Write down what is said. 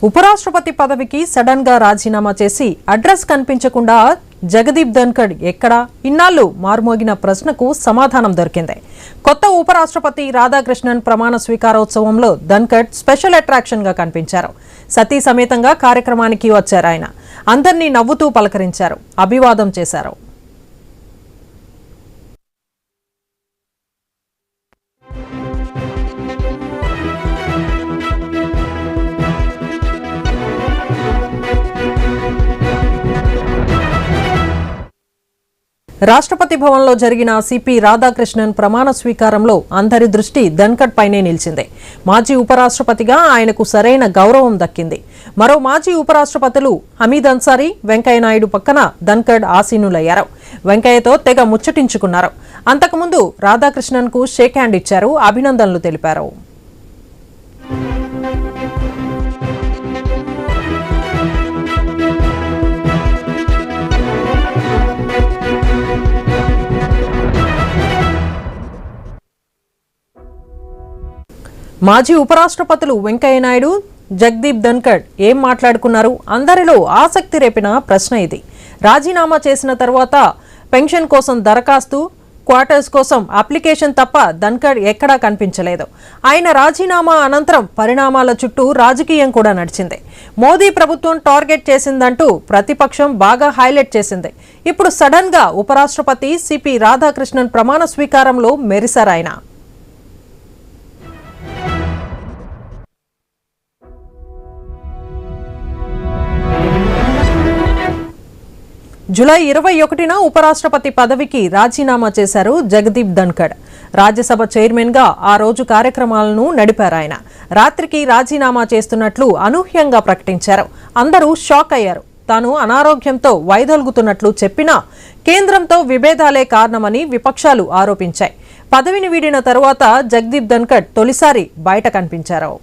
ఉపరాష్ట్రపతి పదవికి సడన్ గా రాజీనామా చేసి అడ్రస్ కనిపించకుండా జగదీప్ ధన్కడ్ ఎక్కడా ఇన్నాళ్లు మారుమోగిన ప్రశ్నకు సమాధానం దొరికింది. కొత్త ఉపరాష్ట్రపతి రాధాకృష్ణన్ ప్రమాణ స్వీకారోత్సవంలో ధన్కడ్ స్పెషల్ అట్రాక్షన్ గా కనిపించారు. సతీ సమేతంగా కార్యక్రమానికి వచ్చారు. ఆయన అందరినీ నవ్వుతూ పలకరించారు, అభివాదం చేశారు. రాష్ట్రపతి భవన్లో జరిగిన సిపి రాధాకృష్ణన్ ప్రమాణ స్వీకారంలో అందరి దృష్టి ధన్కడ్ పైనే నిలిచింది. మాజీ ఉపరాష్ట్రపతిగా ఆయనకు సరైన గౌరవం దక్కింది. మరో మాజీ ఉపరాష్ట్రపతులు హమీద్ అన్సారీ, వెంకయ్య నాయుడు పక్కన ధన్కడ్ ఆసీనులయ్యారు. వెంకయ్యతో తెగ ముచ్చటించుకున్నారు. అంతకుముందు రాధాకృష్ణన్ కు షేక్ హ్యాండ్ ఇచ్చారు, అభినందనలు తెలిపారు. మాజీ ఉపరాష్ట్రపతులు వెంకయ్య నాయుడు, జగదీప్ ధన్కడ్ ఏం మాట్లాడుకున్నారు? అందరిలో ఆసక్తి రేపిన ప్రశ్న ఇది. రాజీనామా చేసిన తర్వాత పెన్షన్ కోసం దరఖాస్తు, క్వార్టర్స్ కోసం అప్లికేషన్ తప్ప ధన్కడ్ ఎక్కడా కనిపించలేదు. ఆయన రాజీనామా అనంతరం పరిణామాల చుట్టూ రాజకీయం కూడా నడిచింది. మోదీ ప్రభుత్వం టార్గెట్ చేసిందంటూ ప్రతిపక్షం బాగా హైలైట్ చేసింది. ఇప్పుడు సడన్ గా ఉపరాష్ట్రపతి సిపి రాధాకృష్ణన్ ప్రమాణ స్వీకారంలో మెరిశారు. ఆయన జూలై 21న ఉపరాష్ట్రపతి పదవికి రాజీనామా చేశారు జగదీప్ ధన్కడ్. రాజ్యసభ చైర్మన్ గా ఆ రోజు కార్యక్రమాలను నడిపారు. ఆయన రాత్రికి రాజీనామా చేస్తున్నట్లు అనూహ్యంగా ప్రకటించారు. అందరూ షాక్ అయ్యారు. తాను అనారోగ్యంతో వైదొలుగుతున్నట్లు చెప్పినా కేంద్రంతో విభేదాలే కారణమని విపక్షాలు ఆరోపించాయి. పదవిని వీడిన తరువాత జగదీప్ ధన్కడ్ తొలిసారి బయట కనిపించారు.